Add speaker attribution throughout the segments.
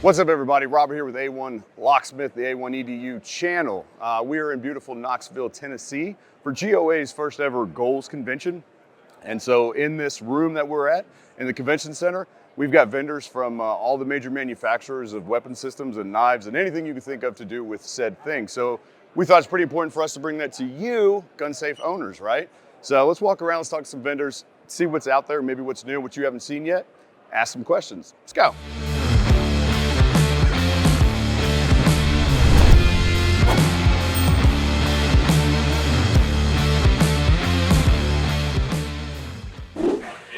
Speaker 1: What's up, everybody? Robert here with A1 Locksmith, the A1 EDU channel. We are in beautiful Knoxville, Tennessee for GOA's first ever G.O.A.L.S convention. And so in this room that we're at, in the convention center, we've got vendors from all the major manufacturers of weapon systems and knives and anything you can think of to do with said thing. So we thought it's pretty important for us to bring that to you, gun safe owners, right? So let's walk around, let's talk to some vendors, see what's out there, maybe what's new, what you haven't seen yet, ask some questions. Let's go.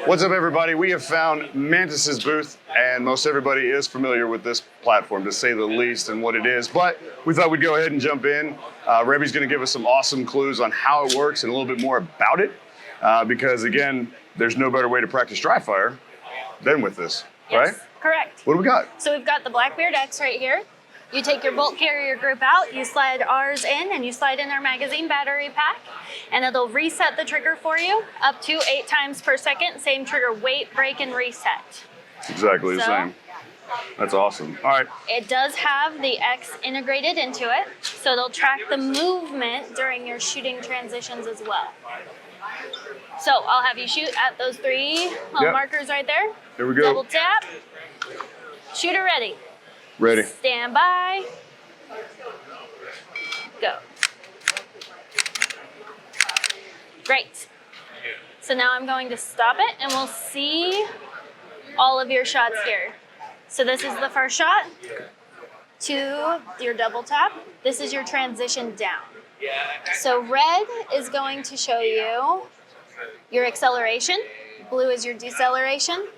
Speaker 1: What's up, everybody? We have found Mantis's booth, and most everybody is familiar with this platform, to say the least, and what it is. But we thought we'd go ahead and jump in. Rebby's going to give us some awesome clues on how it works and a little bit more about it, because again, there's no better way to practice dry fire than with this,
Speaker 2: yes,
Speaker 1: right?
Speaker 2: Correct.
Speaker 1: What do we got?
Speaker 2: So we've got the Blackbeard X right here. You take your bolt carrier group out, you slide ours in, and you slide in our magazine battery pack, and it'll reset the trigger for you up to 8 times per second. Same trigger, weight, break, and reset.
Speaker 1: Exactly the same. That's awesome. All right.
Speaker 2: It does have the X integrated into it, so it'll track the movement during your shooting transitions as well. So I'll have you shoot at those 3 markers right there.
Speaker 1: Here we go.
Speaker 2: Double tap. Shooter ready.
Speaker 1: Ready.
Speaker 2: Stand by. Go. Great. So now I'm going to stop it and we'll see all of your shots here. So this is the first shot to your double tap. This is your transition down. So red is going to show you your acceleration. Blue is your deceleration.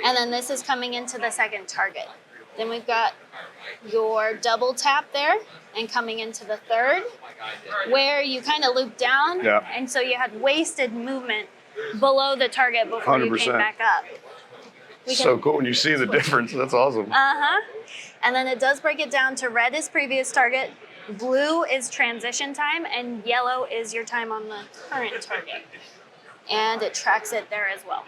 Speaker 2: And then this is coming into the second target. Then we've got your double tap there and coming into the third where you kind of loop down.
Speaker 1: Yeah.
Speaker 2: And so you had wasted movement below the target before 100%. You came back up.
Speaker 1: So cool when you see the difference. That's awesome.
Speaker 2: Uh-huh. And then it does break it down to red is previous target, blue is transition time, and yellow is your time on the current target. And it tracks it there as well.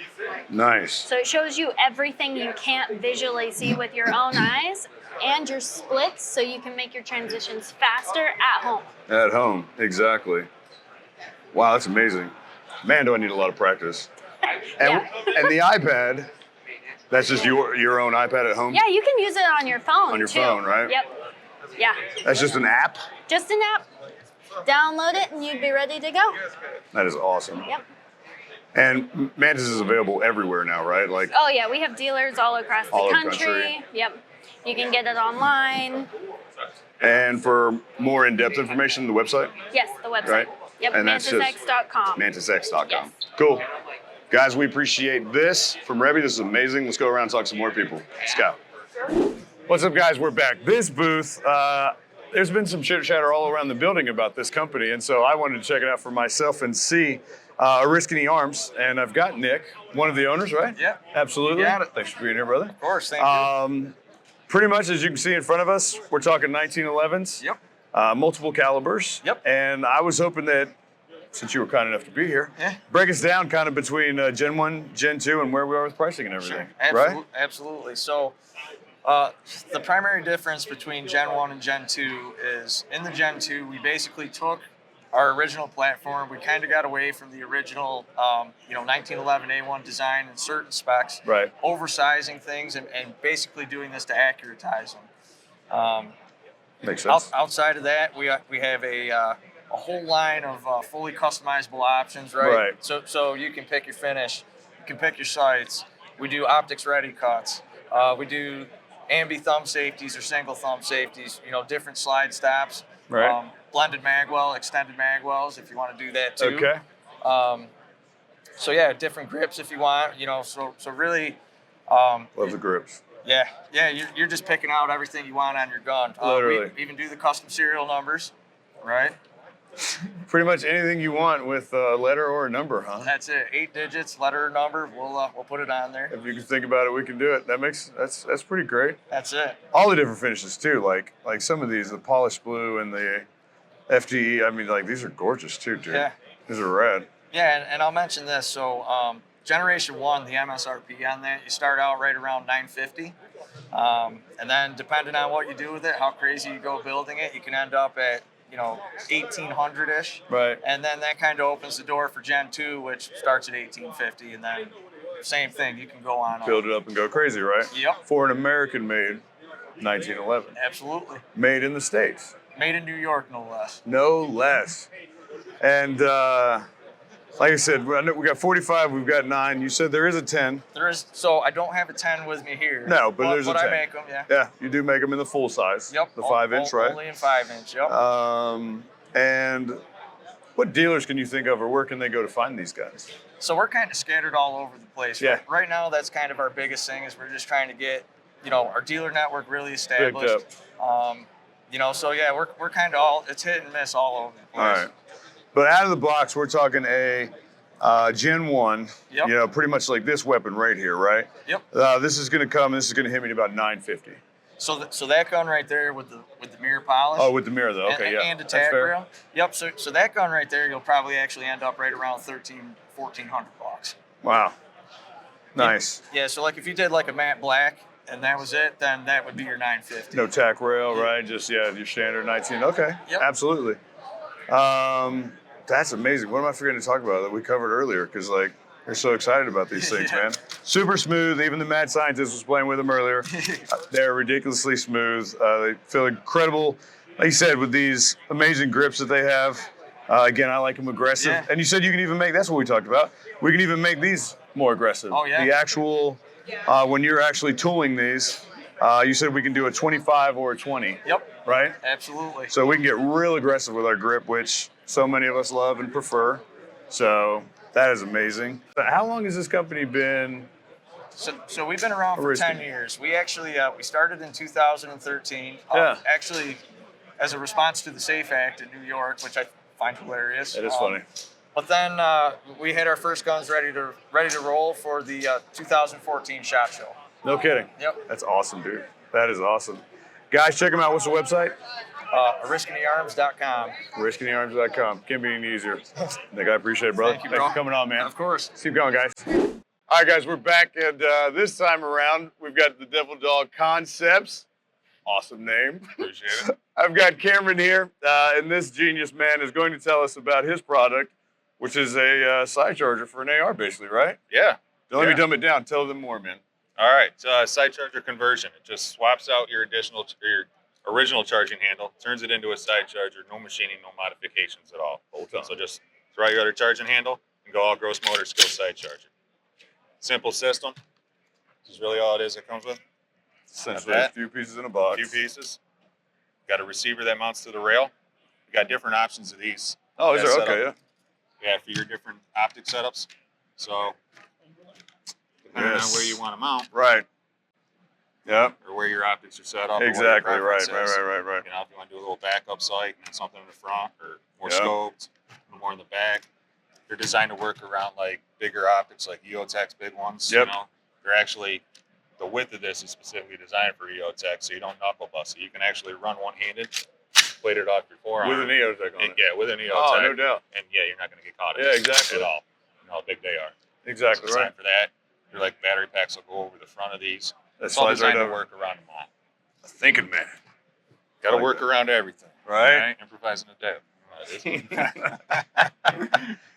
Speaker 1: Nice.
Speaker 2: So it shows you everything you can't visually see with your own eyes and your splits so you can make your transitions faster at home.
Speaker 1: At home, exactly. Wow, that's amazing. Man, do I need a lot of practice. And, and the iPad, that's just your own iPad at home?
Speaker 2: Yeah, you can use it on your phone.
Speaker 1: On your
Speaker 2: too.
Speaker 1: phone, right?
Speaker 2: Yep. Yeah.
Speaker 1: That's just an app?
Speaker 2: Just an app. Download it and you'd be ready to go.
Speaker 1: That is awesome.
Speaker 2: Yep.
Speaker 1: And Mantis is available everywhere now, right? Like.
Speaker 2: Oh yeah, we have dealers all across the country. Yep. You can get it online.
Speaker 1: And for more in-depth information, the website?
Speaker 2: Yes, the website.
Speaker 1: Right?
Speaker 2: Yep,
Speaker 1: and
Speaker 2: mantisx.com.
Speaker 1: Mantisx.com.
Speaker 2: Yes.
Speaker 1: Cool. Guys, we appreciate this from Rebby. This is amazing. Let's go around and talk to some more people. Let's go. What's up, guys? We're back. This booth, there's been some chitter chatter all around the building about this company, and so I wanted to check it out for myself and see Oriskany Arms, and I've got Nick, one of the owners, right?
Speaker 3: Yeah.
Speaker 1: Absolutely.
Speaker 3: You got it.
Speaker 1: Thanks for being here, brother.
Speaker 3: Of course, thank you.
Speaker 1: Pretty much as you can see in front of us, we're talking 1911s.
Speaker 3: Yep.
Speaker 1: Multiple calibers.
Speaker 3: Yep.
Speaker 1: And I was hoping that, since you were kind enough to be here, break us down kind of between Gen 1, Gen 2, and where we are with pricing and everything.
Speaker 3: Sure.
Speaker 1: Right?
Speaker 3: Absolutely. So the primary difference between Gen 1 and Gen 2 is in the Gen 2, we basically took our original platform. We kind of got away from the original, 1911 A1 design and certain specs,
Speaker 1: right?
Speaker 3: Oversizing things and basically doing this to accuratize them.
Speaker 1: Makes sense.
Speaker 3: Outside of that, we have a whole line of fully customizable options, right? So you can pick your finish, you can pick your sights. We do optics ready cuts. We do ambi thumb safeties or single thumb safeties. Different slide stops.
Speaker 1: Right.
Speaker 3: Blended magwell, extended magwells if you want to do that too.
Speaker 1: Okay.
Speaker 3: So yeah, different grips if you want. So really.
Speaker 1: Love the grips.
Speaker 3: Yeah. You're just picking out everything you want on your gun.
Speaker 1: Literally.
Speaker 3: We even do the custom serial numbers, right?
Speaker 1: Pretty much anything you want with a letter or a number, huh?
Speaker 3: That's it. 8 digits, letter or number. We'll put it on there.
Speaker 1: If you can think about it, we can do it. That's pretty great.
Speaker 3: That's it.
Speaker 1: All the different finishes too, like some of these, the polished blue and the FDE. I mean, like these are gorgeous too, dude.
Speaker 3: Yeah.
Speaker 1: These are rad.
Speaker 3: Yeah, and I'll mention this. So Generation 1, the MSRP on that, you start out right around $950. And then depending on what you do with it, how crazy you go building it, you can end up at 1800-ish.
Speaker 1: Right.
Speaker 3: And then that kind of opens the door for Gen 2, which starts at 1850, and then same thing, you can go on.
Speaker 1: Build it up and go crazy, right?
Speaker 3: Yep.
Speaker 1: For an American-made 1911.
Speaker 3: Absolutely.
Speaker 1: Made in the States.
Speaker 3: Made in New York, no less.
Speaker 1: No less. And like I said, we got 45, we've got 9. You said there is a 10.
Speaker 3: There is, so I don't have a 10 with me here.
Speaker 1: No, but there's a 10.
Speaker 3: But I make them, yeah.
Speaker 1: Yeah, you do make them in the full size.
Speaker 3: Yep.
Speaker 1: The 5-inch, right?
Speaker 3: Only in 5-inch, yep.
Speaker 1: And what dealers can you think of, or where can they go to find these guys?
Speaker 3: So we're kind of scattered all over the place.
Speaker 1: Yeah.
Speaker 3: Right now, that's kind of our biggest thing is we're just trying to get, our dealer network really established. So yeah, we're kind of it's hit and miss all over the place.
Speaker 1: All right. But out of the box, we're talking a Gen 1,
Speaker 3: Yep.
Speaker 1: Pretty much like this weapon right here, right?
Speaker 3: Yep.
Speaker 1: This is going to come, this is going to hit me at about 950.
Speaker 3: So that gun right there with the mirror polish.
Speaker 1: Oh, with the mirror though, okay,
Speaker 3: and the tag rail. Yep. So that gun right there, you'll probably actually end up right around $1,400.
Speaker 1: Wow. Nice.
Speaker 3: Yeah. So like if you did like a matte black and that was it, then that would be your 950.
Speaker 1: No tack rail, right? Just your standard 19. Okay.
Speaker 3: Yep.
Speaker 1: Absolutely. That's amazing. What am I forgetting to talk about that we covered earlier? Because like you're so excited about these things, man. Super smooth. Even the mad scientist was playing with them earlier. They're ridiculously smooth. They feel incredible. Like you said, with these amazing grips that they have. Again, I like them aggressive.
Speaker 3: Yeah.
Speaker 1: And you said you can even make. That's what we talked about. We can even make these more aggressive.
Speaker 3: Oh yeah.
Speaker 1: The actual when you're actually tooling these. You said we can do a 25 or a 20.
Speaker 3: Yep.
Speaker 1: Right?
Speaker 3: Absolutely.
Speaker 1: So we can get real aggressive with our grip, which so many of us love and prefer. So that is amazing. How long has this company been?
Speaker 3: So we've been around for 10 years. We actually we started in 2013. Actually, as a response to the SAFE Act in New York, which I find hilarious.
Speaker 1: It is funny.
Speaker 3: then we had our first guns ready to roll for the 2014 SHOT Show.
Speaker 1: No kidding.
Speaker 3: Yep.
Speaker 1: That's awesome, dude. That is awesome. Guys, check them out. What's the website?
Speaker 3: Oriskanyarms.com.
Speaker 1: Oriskanyarms.com. Can't be any easier. Nick, I appreciate it, brother.
Speaker 3: Thank you,
Speaker 1: Thanks
Speaker 3: bro.
Speaker 1: for coming on, man.
Speaker 3: Of course.
Speaker 1: Keep going, guys. All right, guys, we're back, and this time around, we've got the Devil Dog Concepts. Awesome name.
Speaker 4: Appreciate it.
Speaker 1: I've got Cameron here, and this genius man is going to tell us about his product, which is a side charger for an AR, basically, right?
Speaker 4: Yeah.
Speaker 1: Don't let me dumb it down. Tell them more, man.
Speaker 4: All right. Side charger conversion. It just swaps out your your original charging handle, turns it into a side charger. No machining, no modifications at all. So just throw out your other charging handle and go all gross motor skill side charger. Simple system. This is really all it is. It comes with.
Speaker 1: Essentially, a few pieces in a box.
Speaker 4: A few pieces. Got a receiver that mounts to the rail. You got different options of these.
Speaker 1: Oh, is there?
Speaker 4: Setup.
Speaker 1: Okay, yeah.
Speaker 4: Yeah, for your different optic setups. So depending on where you want to mount.
Speaker 1: Right. Yep.
Speaker 4: Or where your optics are set up.
Speaker 1: Exactly. Right.
Speaker 4: You know, if you want to do a little backup sight and then something in the front or more scoped, more in the back. They're designed to work around like bigger optics like EOTech's big ones.
Speaker 1: Yep.
Speaker 4: You know, they're actually, the width of this is specifically designed for EOTech, so you don't knuckle bust it. You can actually run one-handed, plate it off your forearm.
Speaker 1: With an EOTech on it.
Speaker 4: Yeah, with an EOTech.
Speaker 1: Oh, no doubt.
Speaker 4: And yeah, you're not going to get caught in
Speaker 1: Yeah, exactly.
Speaker 4: at all. You know how big they are.
Speaker 1: Exactly
Speaker 4: It's designed for that. Your like battery packs will go over the front of these.
Speaker 1: That
Speaker 4: It's all
Speaker 1: slides right
Speaker 4: designed to
Speaker 1: over.
Speaker 4: work around them all.
Speaker 1: Thinking man.
Speaker 4: Got to work around everything.
Speaker 1: Right.
Speaker 4: Improvising a day.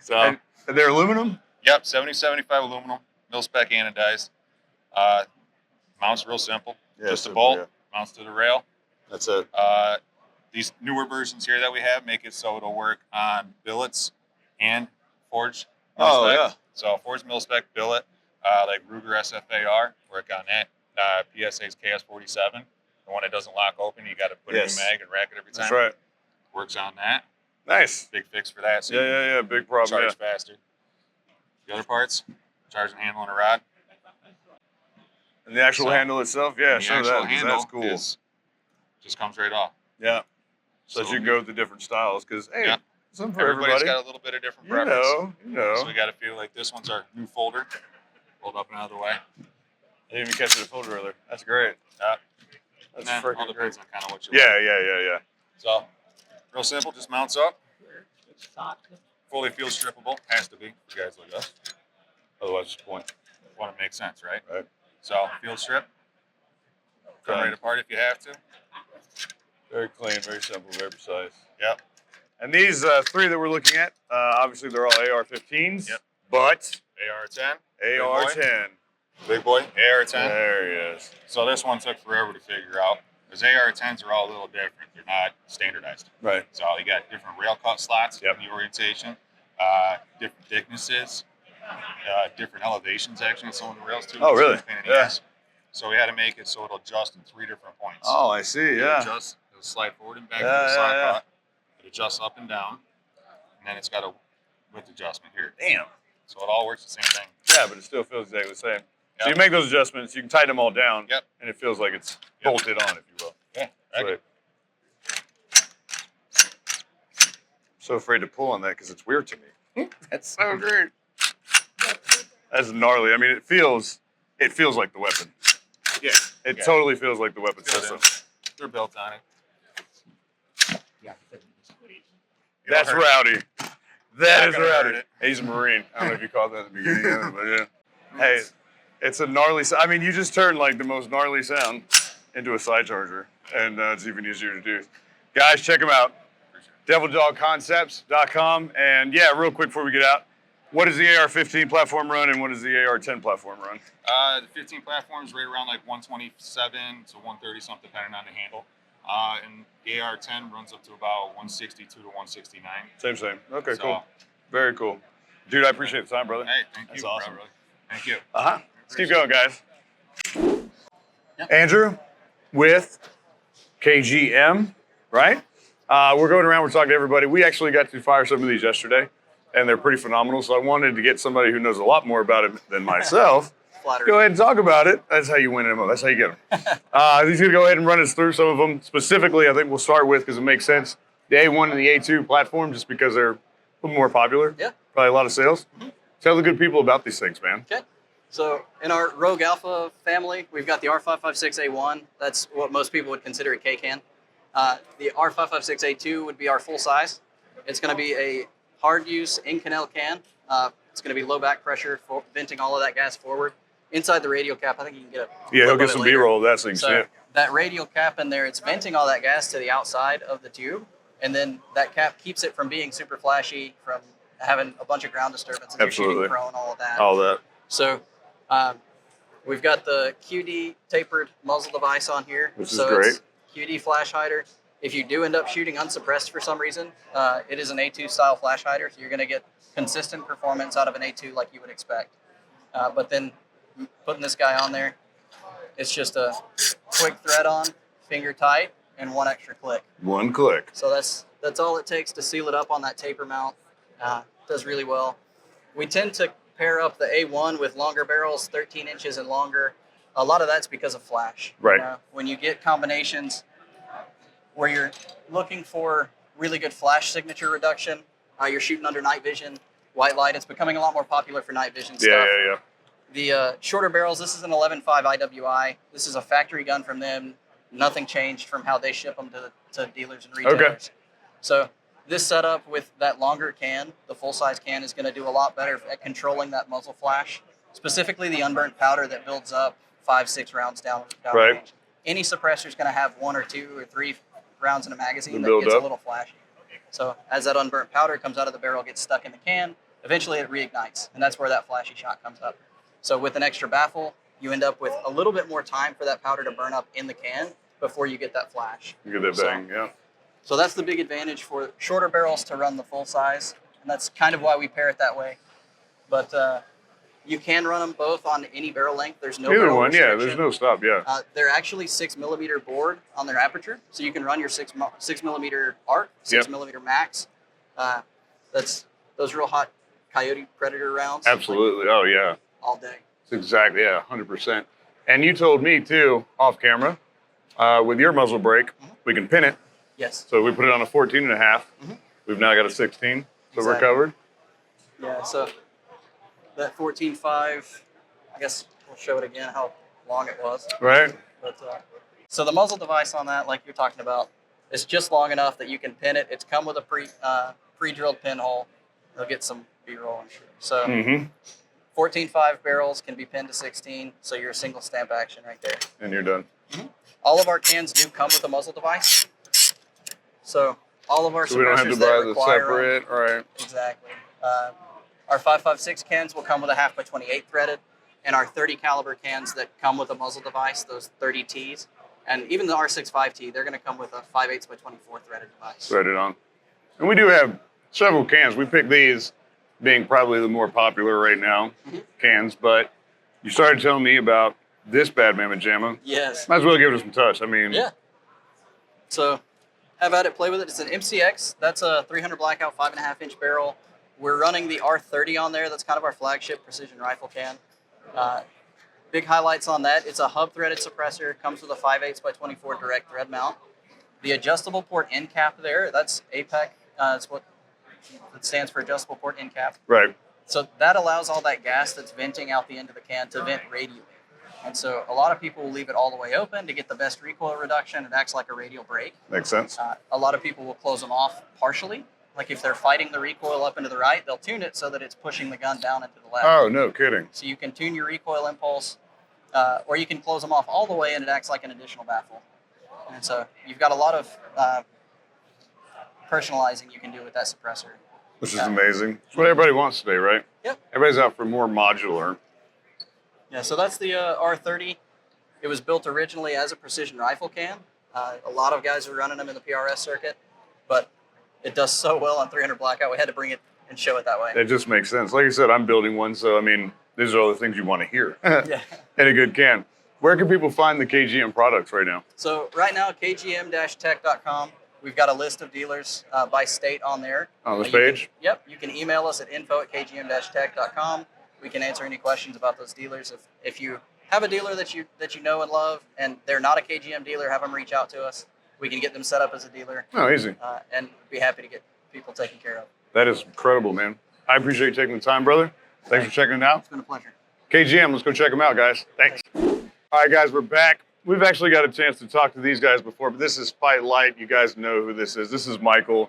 Speaker 4: So.
Speaker 1: And they're aluminum?
Speaker 4: Yep, 7075 aluminum, mil-spec anodized. Mounts real simple.
Speaker 1: Yeah,
Speaker 4: just a
Speaker 1: simple,
Speaker 4: bolt,
Speaker 1: yeah.
Speaker 4: mounts to the rail.
Speaker 1: That's it.
Speaker 4: These newer versions here that we have make it so it'll work on billets and forged
Speaker 1: Oh,
Speaker 4: mil-spec.
Speaker 1: yeah.
Speaker 4: So forged mil-spec billet, like Ruger SFAR, work on that. PSA's KS47, the one that doesn't lock open, you got to put a new mag and rack it every time.
Speaker 1: That's right.
Speaker 4: Works on that.
Speaker 1: Nice.
Speaker 4: Big fix for that. So
Speaker 1: Yeah. Big problem.
Speaker 4: charge faster. The other parts, charging handle and a rod.
Speaker 1: And the actual handle itself, yeah,
Speaker 4: And the
Speaker 1: show
Speaker 4: actual
Speaker 1: that. 'Cause
Speaker 4: handle
Speaker 1: that's cool.
Speaker 4: just comes right off.
Speaker 1: Yeah. So that you can go with the different styles, because hey, something for
Speaker 4: Everybody's
Speaker 1: everybody.
Speaker 4: got a little bit of different preference.
Speaker 1: You know.
Speaker 4: So we got to feel like this one's our new folder. Hold up and out of the way.
Speaker 1: I didn't even catch the folder earlier. That's great.
Speaker 4: Yeah.
Speaker 1: That's
Speaker 4: All
Speaker 1: freaking
Speaker 4: depends
Speaker 1: great.
Speaker 4: on kind of what you like.
Speaker 1: Yeah.
Speaker 4: So, real simple, just mounts up. Fully field strippable, has to be for guys like us.
Speaker 1: Otherwise, it's a point.
Speaker 4: Want to make sense, right?
Speaker 1: Right.
Speaker 4: So, field strip. Come right apart if you have to.
Speaker 1: Very clean, very simple, very precise.
Speaker 4: Yep.
Speaker 1: And these 3 that we're looking at, obviously they're all AR-15s.
Speaker 4: Yep.
Speaker 1: But
Speaker 4: AR-10.
Speaker 1: AR-10.
Speaker 4: Big boy. AR-10.
Speaker 1: There he is.
Speaker 4: So this one took forever to figure out. Because AR-10s are all a little different. They're not standardized.
Speaker 1: Right.
Speaker 4: So you got different rail cut slots
Speaker 1: Yep.
Speaker 4: in the orientation, different thicknesses, different elevations actually in some of the rails too.
Speaker 1: Oh, really?
Speaker 4: Pain in the
Speaker 1: Yeah.
Speaker 4: ass. So we had to make it so it'll adjust in 3 different points.
Speaker 1: Oh, I see.
Speaker 4: It'll
Speaker 1: Yeah.
Speaker 4: adjust, it'll slide forward and back
Speaker 1: Yeah,
Speaker 4: to the side
Speaker 1: yeah,
Speaker 4: cut. It adjusts up and down. And then it's got a width adjustment here.
Speaker 1: Damn.
Speaker 4: So it all works the same thing.
Speaker 1: Yeah, but it still feels exactly the same. So
Speaker 4: Yep.
Speaker 1: you make those adjustments, you can tighten them all down,
Speaker 4: Yep.
Speaker 1: and it feels like it's
Speaker 4: Yep.
Speaker 1: bolted on, if you will.
Speaker 4: Yeah.
Speaker 1: Right. So afraid to pull on that because it's weird to me. That's so great. That's gnarly. I mean, it feels like the weapon.
Speaker 4: Yeah.
Speaker 1: It
Speaker 4: Yeah.
Speaker 1: totally feels like the weapon
Speaker 4: Feel it
Speaker 1: system.
Speaker 4: in. They're built on it.
Speaker 1: That's
Speaker 4: You'll hurt
Speaker 1: rowdy. That
Speaker 4: Not
Speaker 1: is
Speaker 4: gonna hurt
Speaker 1: rowdy.
Speaker 4: it.
Speaker 1: He's a Marine. I don't know if you caught that at the beginning of it, but yeah. Hey, it's a gnarly I mean, you just turned like the most gnarly sound into a side charger, and it's even easier to do. Guys, check them out. DevilDogConcepts.com. And yeah, real quick before we get out, what does the AR-15 platform run and what does the AR-10 platform run?
Speaker 4: The 15 platform is right around like 127 to 130 something depending on the handle. And the AR-10 runs up to about 162 to 169.
Speaker 1: Same. Okay,
Speaker 4: So-
Speaker 1: cool. Very cool. Dude, I appreciate the time, brother.
Speaker 4: Hey, thank
Speaker 1: That's
Speaker 4: you.
Speaker 1: awesome.
Speaker 4: Brother. Thank you.
Speaker 1: Let's keep going, guys. Andrew with KGM, right? We're going around, we're talking to everybody. We actually got to fire some of these yesterday, and they're pretty phenomenal. So I wanted to get somebody who knows a lot more about it than myself. Go ahead and talk about it. That's how you win them. That's how you get them. He's going to go ahead and run us through some of them. Specifically, I think we'll start with, because it makes sense, the A1 and the A2 platform, just because they're a little more popular.
Speaker 5: Yeah.
Speaker 1: Probably a lot of sales. Tell the good people about these things, man.
Speaker 5: Okay. So in our Rogue Alpha family, we've got the R556A1. That's what most people would consider a K-can. The R556A2 would be our full size. It's going to be a hard use Inconel can. It's going to be low back pressure, for venting all of that gas forward. Inside the radial cap, I think you can get a
Speaker 1: Yeah, he'll
Speaker 5: clip
Speaker 1: get
Speaker 5: of it
Speaker 1: some
Speaker 5: later.
Speaker 1: B-roll of that so you can see
Speaker 5: So
Speaker 1: it.
Speaker 5: that radial cap in there, it's venting all that gas to the outside of the tube, and then that cap keeps it from being super flashy, from having a bunch of ground disturbances, you're
Speaker 1: Absolutely.
Speaker 5: shooting prone, all of that.
Speaker 1: All that.
Speaker 5: So we've got the QD tapered muzzle device on here.
Speaker 1: Which is
Speaker 5: so
Speaker 1: great.
Speaker 5: It's QD flash hider. If you do end up shooting unsuppressed for some reason, it is an A2 style flash hider, so you're going to get consistent performance out of an A2 like you would expect. But then putting this guy on there, it's just a quick thread on, finger tight, and one extra click.
Speaker 1: One click.
Speaker 5: So that's all it takes to seal it up on that taper mount. Does really well. We tend to pair up the A1 with longer barrels, 13 inches and longer. A lot of that's because of flash.
Speaker 1: Right.
Speaker 5: When you get combinations where you're looking for really good flash signature reduction, you're shooting under night vision, white light. It's becoming a lot more popular for night vision stuff.
Speaker 1: Yeah.
Speaker 5: The shorter barrels, this is an 11.5 IWI. This is a factory gun from them. Nothing changed from how they ship them to dealers and retailers.
Speaker 1: Okay.
Speaker 5: So this setup with that longer can, the full-size can, is going to do a lot better at controlling that muzzle flash, specifically the unburnt powder that builds up 5-6 rounds down
Speaker 1: Right.
Speaker 5: range. Any suppressor is going to have 1 or 2 or 3 rounds in a magazine
Speaker 1: The
Speaker 5: that
Speaker 1: build
Speaker 5: gets
Speaker 1: up.
Speaker 5: a little flashy. So as that unburnt powder comes out of the barrel, gets stuck in the can, eventually it reignites, and that's where that flashy shot comes up. So with an extra baffle, you end up with a little bit more time for that powder to burn up in the can before you get that flash.
Speaker 1: You get that bang, yeah.
Speaker 5: So that's the big advantage for shorter barrels to run the full size, and that's kind of why we pair it that way. But you can run them both on any barrel length. There's no
Speaker 1: Either
Speaker 5: barrel
Speaker 1: one, yeah.
Speaker 5: restriction.
Speaker 1: There's no stop, yeah.
Speaker 5: They're actually 6mm bored on their aperture, so you can run your 6mm arc, 6mm max. That's those real hot coyote predator rounds.
Speaker 1: Absolutely. Oh, yeah.
Speaker 5: All day.
Speaker 1: It's exactly, yeah, 100%. And you told me, too, off camera, with your muzzle brake, we can pin it.
Speaker 5: Yes.
Speaker 1: So we put it on a 14.5. We've now got a 16, so we're
Speaker 5: Exactly.
Speaker 1: covered.
Speaker 5: Yeah, so that 14.5, I guess we'll show it again how long it was.
Speaker 1: Right?
Speaker 5: But, so the muzzle device on that, like you're talking about, is just long enough that you can pin it. It's come with a pre-drilled pinhole. They'll get some B-roll, I'm sure. So 14.5 barrels can be pinned to 16, so you're a single stamp action right there.
Speaker 1: And you're done.
Speaker 5: All of our cans do come with a muzzle device. So all of our
Speaker 1: So we don't have to
Speaker 5: suppressors that
Speaker 1: buy the
Speaker 5: require
Speaker 1: separate, right?
Speaker 5: exactly. Our 5.56 cans will come with a 0.5x28 threaded, and our 30 caliber cans that come with a muzzle device, those 30 Ts, and even the R65T, they're going to come with a 5/8x24 threaded device.
Speaker 1: Threaded on. And we do have several cans. We picked these being probably the more popular right now, cans, but you started telling me about this bad mamma jamma.
Speaker 5: Yes.
Speaker 1: Might as well give it some touch. I mean,
Speaker 5: Yeah. So have at it, play with it. It's an MCX. That's a 300 blackout, 5.5-inch barrel. We're running the R30 on there. That's kind of our flagship precision rifle can. Big highlights on that. It's a hub threaded suppressor. It comes with a 5/8x24 direct thread mount. The adjustable port end cap there, that's APEC. That's what it stands for, adjustable port end cap.
Speaker 1: right.
Speaker 5: So that allows all that gas that's venting out the end of the can to vent radially. And so a lot of people will leave it all the way open to get the best recoil reduction. It acts like a radial brake.
Speaker 1: Makes sense.
Speaker 5: A lot of people will close them off partially. Like if they're fighting the recoil up into the right, they'll tune it so that it's pushing the gun down into the left.
Speaker 1: Oh, no kidding.
Speaker 5: So you can tune your recoil impulse, or you can close them off all the way and it acts like an additional baffle. And so you've got a lot of personalizing you can do with that suppressor.
Speaker 1: Which is amazing. It's what everybody wants today, right?
Speaker 5: Yep.
Speaker 1: Everybody's out for more modular.
Speaker 5: Yeah, so that's the R30. It was built originally as a precision rifle can. A lot of guys are running them in the PRS circuit, but it does so well on 300 blackout. We had to bring it and show it that way.
Speaker 1: It just makes sense. Like I said, I'm building one, so I mean, these are all the things you want to hear.
Speaker 5: Yeah.
Speaker 1: And a good can. Where can people find the KGM products right now?
Speaker 5: So right now, kgm-tech.com. We've got a list of dealers by state on there.
Speaker 1: On this
Speaker 5: You can-
Speaker 1: page?
Speaker 5: Yep. You can email us at info@kgm-tech.com. We can answer any questions about those dealers. If you have a dealer that you know and love, and they're not a KGM dealer, have them reach out to us. We can get them set up as a dealer,
Speaker 1: Oh, easy.
Speaker 5: and be happy to get people taken care of.
Speaker 1: That is incredible, man. I appreciate you taking the time, brother. Thanks for checking it out.
Speaker 5: It's been a pleasure.
Speaker 1: KGM, let's go check them out, guys. Thanks. All right, guys, we're back. We've actually got a chance to talk to these guys before, but this is FightLite. You guys know who this is. This is Michael.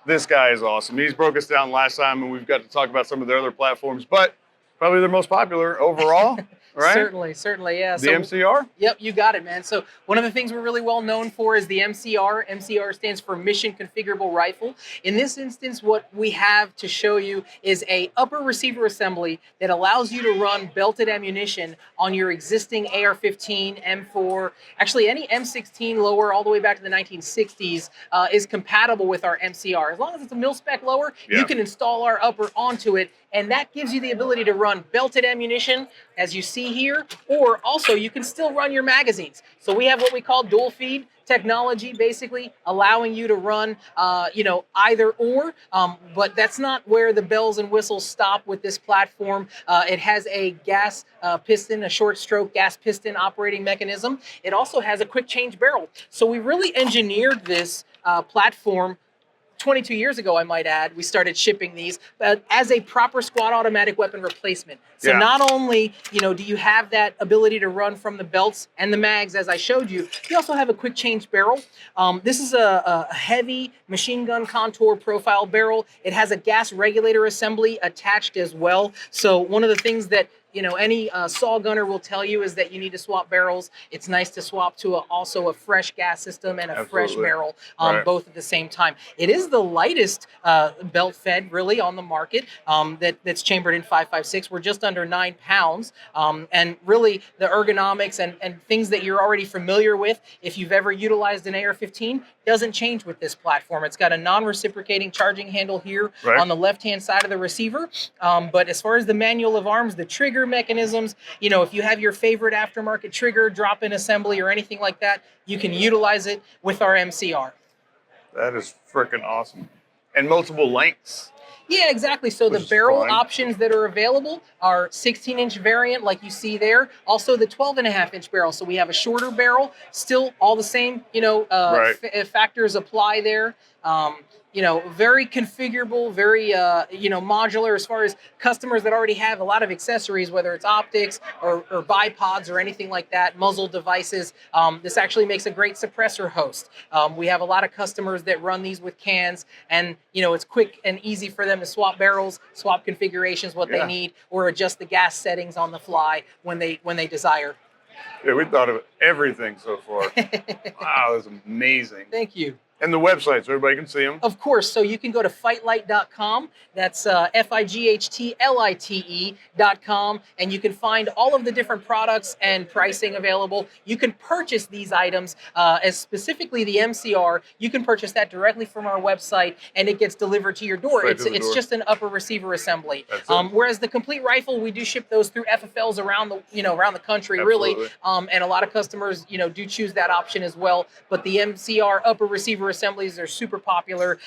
Speaker 1: This guy is awesome. He's broke us down last time, and we've got to talk about some of their other platforms, but probably their most popular overall, right?
Speaker 6: Certainly, yeah.
Speaker 1: The MCR?
Speaker 6: Yep, you got it, man. So one of the things we're really well known for is the MCR. MCR stands for Mission Configurable Rifle. In this instance, what we have to show you is a upper receiver assembly that allows you to run belted ammunition on your existing AR-15, M4, actually any M16 lower all the way back to the 1960s is compatible with our MCR. As long as it's a mil-spec lower, you can install our upper onto it, and that gives you the ability to run belted ammunition, as you see here, or also you can still run your magazines. So we have what we call dual feed technology, basically allowing you to run, either or, but that's not where the bells and whistles stop with this platform. It has a gas piston, a short stroke gas piston operating mechanism. It also has a quick change barrel. So we really engineered this platform 22 years ago, I might add. We started shipping these as a proper squad automatic weapon replacement. So not only, do you have that ability to run from the belts and the mags, as I showed you, you also have a quick change barrel. This is a heavy machine gun contour profile barrel. It has a gas regulator assembly attached as well. So one of the things that any saw gunner will tell you is that you need to swap barrels. It's nice to swap to also a fresh gas system and a fresh barrel, both at the same time. It is the lightest belt fed really on the market that's chambered in 5.56. We're just under 9 pounds. And really the ergonomics and things that you're already familiar with, if you've ever utilized an AR-15, doesn't change with this platform. It's got a non-reciprocating charging handle here on the left-hand side of the receiver. But as far as the manual of arms, the trigger mechanisms, if you have your favorite aftermarket trigger, drop-in assembly, or anything like that, you can utilize it with our MCR.
Speaker 1: That is freaking awesome. And multiple lengths.
Speaker 6: Yeah, exactly. So the barrel options that are available are 16-inch variant, like you see there. Also the 12.5-inch barrel. So we have a shorter barrel, still all the same, factors apply there. Very configurable, very, modular as far as customers that already have a lot of accessories, whether it's optics or bipods or anything like that, muzzle devices. This actually makes a great suppressor host. We have a lot of customers that run these with cans, and, it's quick and easy for them to swap barrels, swap configurations, what they need, or adjust the gas settings on the fly when they desire.
Speaker 1: Yeah, we thought of everything so far. Wow, that's amazing.
Speaker 6: Thank you.
Speaker 1: And the website, so everybody can see them.
Speaker 6: Of course. So you can go to FightLite.com. That's FIGHTLITE.com. And you can find all of the different products and pricing available. You can purchase these items, as specifically the MCR. You can purchase that directly from our website, and it gets delivered to your door.
Speaker 1: Straight to the
Speaker 6: It's
Speaker 1: door.
Speaker 6: just an upper receiver assembly.
Speaker 1: That's it.
Speaker 6: Whereas the complete rifle, we do ship those through FFLs around the country,
Speaker 1: Absolutely.
Speaker 6: really. And a lot of customers, do choose that option as well. But the MCR upper receiver assemblies are super popular.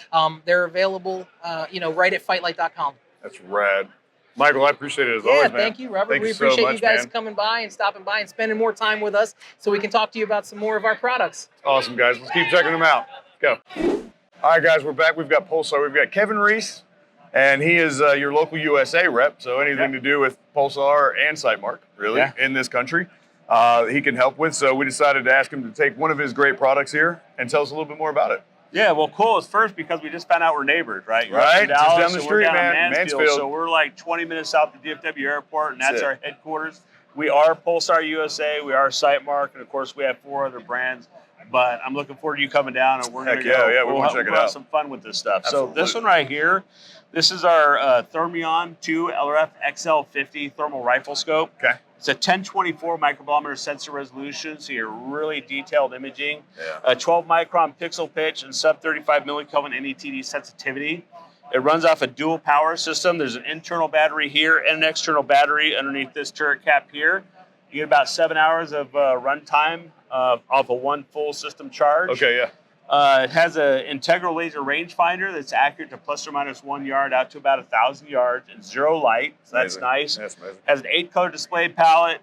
Speaker 6: They're available, right at FightLite.com.
Speaker 1: That's rad. Michael, I appreciate it as always, man.
Speaker 6: Thank you, Robert.
Speaker 1: Thank
Speaker 6: we
Speaker 1: you so
Speaker 6: appreciate
Speaker 1: much,
Speaker 6: you guys
Speaker 1: man.
Speaker 6: coming by and stopping by and spending more time with us so we can talk to you about some more of our products.
Speaker 1: Awesome, guys. Let's keep checking them out. Let's go. All right, guys, we're back. We've got Pulsar. We've got Kevin Reese, and he is your local USA rep, so anything to do with Pulsar and Sightmark, really, in this country, he can help with. So we decided to ask him to take one of his great products here and tell us a little bit more about it.
Speaker 7: Yeah, well, cool. It's first because we just found out we're neighbors, right? You're
Speaker 1: Right,
Speaker 7: up in
Speaker 1: just
Speaker 7: Dallas,
Speaker 1: down the
Speaker 7: and
Speaker 1: street,
Speaker 7: we're down
Speaker 1: man.
Speaker 7: in Mansfield,
Speaker 1: Mansfield.
Speaker 7: so we're like 20 minutes south of DFW Airport, and that's
Speaker 1: That's it.
Speaker 7: our headquarters. We are Pulsar USA, we are Sightmark, and of course we have 4 other brands. But I'm looking forward to you coming down, and we're going to
Speaker 1: Heck
Speaker 7: go.
Speaker 1: yeah, we wanna check it
Speaker 7: we'll have
Speaker 1: out.
Speaker 7: some fun with this stuff.
Speaker 1: Absolutely.
Speaker 7: So this one right here, this is our Thermion 2 LRF XL50 thermal rifle scope.
Speaker 1: Okay.
Speaker 7: It's a 1024 microbolometer sensor resolution, so you're really detailed imaging.
Speaker 1: Yeah.
Speaker 7: A 12 micron pixel pitch and sub 35 millikelvin NETD sensitivity. It runs off a dual power system. There's an internal battery here and an external battery underneath this turret cap here. You get about 7 hours of run time off of one full system charge.
Speaker 1: Okay, yeah.
Speaker 7: It has an integral laser rangefinder that's accurate to plus or minus 1 yard out to about 1,000 yards and 0 light, so that's
Speaker 1: Amazing.
Speaker 7: nice.
Speaker 1: That's amazing.
Speaker 7: Has an 8-color display palette,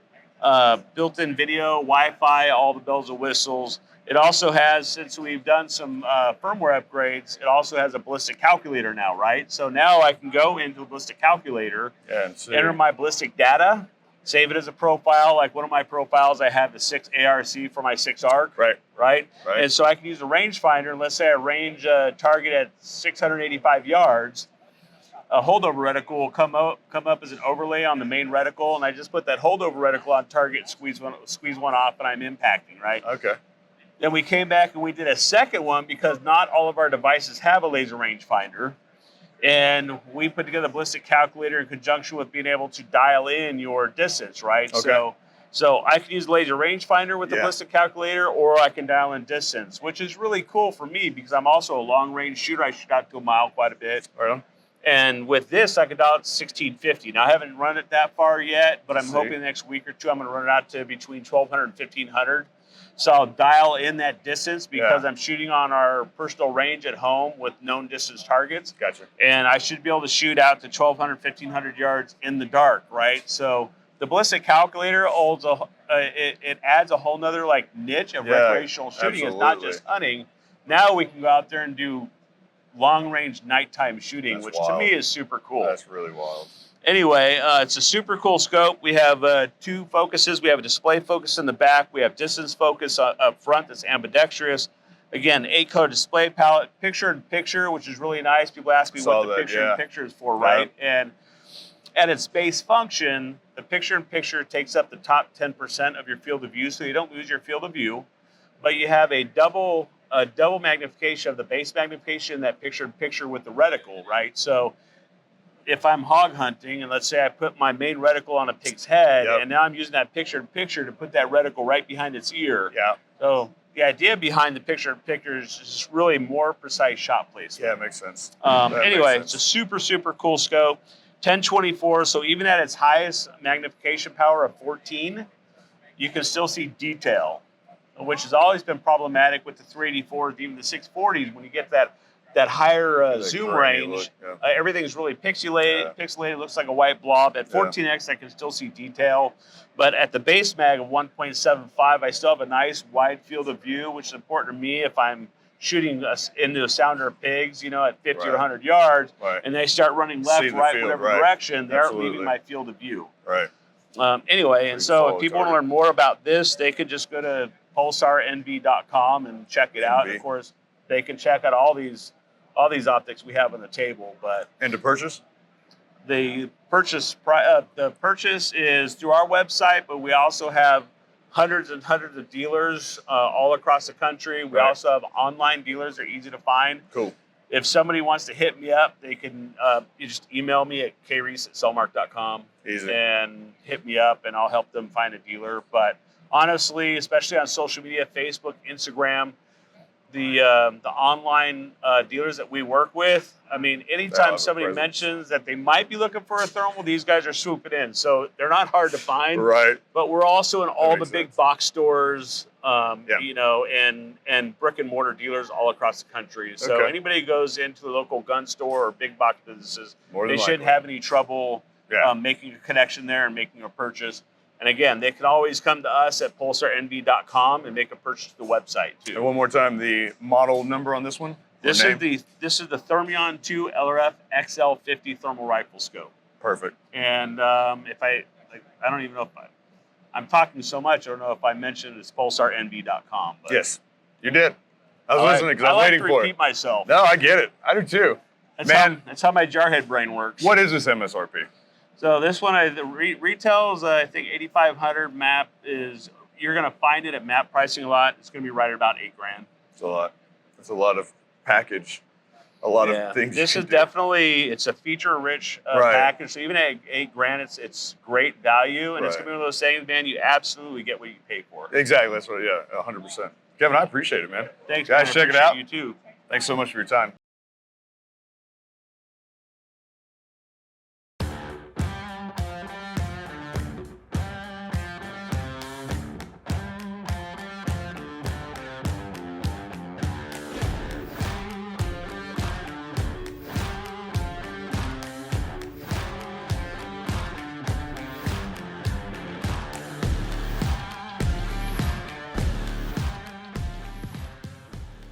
Speaker 7: built-in video, Wi-Fi, all the bells and whistles. It also has, since we've done some firmware upgrades, it also has a ballistic calculator now, right? So now I can go into the ballistic calculator,
Speaker 1: Yeah, and see.
Speaker 7: enter my ballistic data, save it as a profile. Like one of my profiles, I have the 6 ARC for my 6 ARC.
Speaker 1: Right.
Speaker 7: Right?
Speaker 1: Right.
Speaker 7: And so I can use a rangefinder, and let's say I range a target at 685 yards. A holdover reticle will come up as an overlay on the main reticle, and I just put that holdover reticle on target, squeeze one off, and I'm impacting, right?
Speaker 1: Okay.
Speaker 7: Then we came back and we did a second one because not all of our devices have a laser rangefinder. And we put together a ballistic calculator in conjunction with being able to dial in your distance, right?
Speaker 1: Okay.
Speaker 7: So I can use the laser rangefinder with the ballistic calculator, or I can dial in distance, which is really cool for me because I'm also a long range shooter. I shoot out to a mile quite a bit.
Speaker 1: Right on.
Speaker 7: And with this, I can dial it to 1650. Now, I haven't run it that far yet, but I'm
Speaker 1: See.
Speaker 7: hoping the next week or two I'm going to run it out to between 1,200 and 1,500. So I'll dial in that distance because I'm shooting on our personal range at home with known distance targets.
Speaker 1: Gotcha.
Speaker 7: And I should be able to shoot out to 1,200, 1,500 yards in the dark, right? So the ballistic calculator holds it adds a whole nother like niche of recreational shooting. It's not just hunting. Now we can go out there and do long-range nighttime shooting,
Speaker 1: That's
Speaker 7: which
Speaker 1: wild.
Speaker 7: to me is super cool.
Speaker 1: That's really wild.
Speaker 7: Anyway, it's a super cool scope. We have 2 focuses. We have a display focus in the back. We have distance focus up front that's ambidextrous. Again, 8-color display palette, picture-in-picture, which is really nice. People ask me what the picture-in-picture is for, right? And at its base function, the picture-in-picture takes up the top 10% of your field of view, so you don't lose your field of view. But you have a double magnification of the base magnification, that picture-in-picture with the reticle, right? So if I'm hog hunting, and let's say I put my main reticle on a pig's head, and now I'm using that picture-in-picture to put that reticle right behind its ear.
Speaker 1: Yeah.
Speaker 7: So the idea behind the picture-in-picture is just really more precise shot placement.
Speaker 1: Yeah, it makes sense.
Speaker 7: Anyway, it's a super, super cool scope. 1024, so even at its highest magnification power of 14, you can still see detail, which has always been problematic with the 384s, even the 640s. When you get that higher zoom range, everything's really pixelated, looks like a white blob. At 14x, I can still see detail. But at the base mag of 1.75, I still have a nice wide field of view, which is important to me if I'm shooting into a sounder of pigs, at 50 or 100 yards, and they start running left, right, whatever direction, they aren't leaving my field of view.
Speaker 1: Right.
Speaker 7: Anyway, and so if people want to learn more about this, they could just go to pulsarnv.com and check it out. And of course, they can check out all these optics we have on the table.
Speaker 1: And to purchase?
Speaker 7: The purchase is through our website, but we also have hundreds and hundreds of dealers all across the country. We
Speaker 1: Right.
Speaker 7: also have online dealers. They're easy to find.
Speaker 1: Cool.
Speaker 7: If somebody wants to hit me up, they can you just email me at kreese@cellmark.com
Speaker 1: Easy.
Speaker 7: and hit me up, and I'll help them find a dealer. But honestly, especially on social media, Facebook, Instagram, the online dealers that we work with, I mean,
Speaker 1: They
Speaker 7: anytime
Speaker 1: have a
Speaker 7: somebody
Speaker 1: presence.
Speaker 7: mentions that they might be looking for a thermal, these guys are swooping in. So they're not hard to find.
Speaker 1: Right.
Speaker 7: But we're also in all the
Speaker 1: makes
Speaker 7: big
Speaker 1: sense.
Speaker 7: box stores,
Speaker 1: Yeah.
Speaker 7: you know, and brick and mortar dealers all across the country. So
Speaker 1: Okay.
Speaker 7: anybody who goes into the local gun store or big box businesses,
Speaker 1: More
Speaker 7: they
Speaker 1: than
Speaker 7: shouldn't
Speaker 1: likely.
Speaker 7: have any trouble
Speaker 1: Yeah.
Speaker 7: making a connection there and making a purchase. And again, they can always come to us at pulsarnv.com and make a purchase to the website too.
Speaker 1: And one more time, the model number on this one?
Speaker 7: This
Speaker 1: Or
Speaker 7: is
Speaker 1: name?
Speaker 7: the Thermion 2 LRF XL50 thermal rifle scope.
Speaker 1: Perfect.
Speaker 7: And if I don't even know if I'm talking so much, I don't know if I mentioned it's pulsarnv.com. But
Speaker 1: Yes, you did. I was listening because I was
Speaker 7: like
Speaker 1: waiting
Speaker 7: to
Speaker 1: for
Speaker 7: repeat
Speaker 1: it.
Speaker 7: myself.
Speaker 1: No, I get it. I do too. Man.
Speaker 7: That's how my jarhead brain works.
Speaker 1: What is this MSRP?
Speaker 7: So this one, the retails, I think 8,500. Map is, you're gonna find it at map pricing a lot. It's gonna be right at about $8,000.
Speaker 1: It's a lot. It's a lot of package. A lot of things.
Speaker 7: This
Speaker 1: you
Speaker 7: is
Speaker 1: can do.
Speaker 7: definitely, it's a feature-rich
Speaker 1: Right.
Speaker 7: package. So even at $8,000, it's great value, and it's
Speaker 1: Right.
Speaker 7: gonna be one of those things, man. You absolutely get what you pay for.
Speaker 1: Exactly. That's what. Yeah, 100%. Kevin, I appreciate it, man.
Speaker 7: Thanks,
Speaker 1: Guys,
Speaker 7: man. I
Speaker 1: check it
Speaker 7: appreciate
Speaker 1: out.
Speaker 7: You too.
Speaker 1: Thanks so much for your time.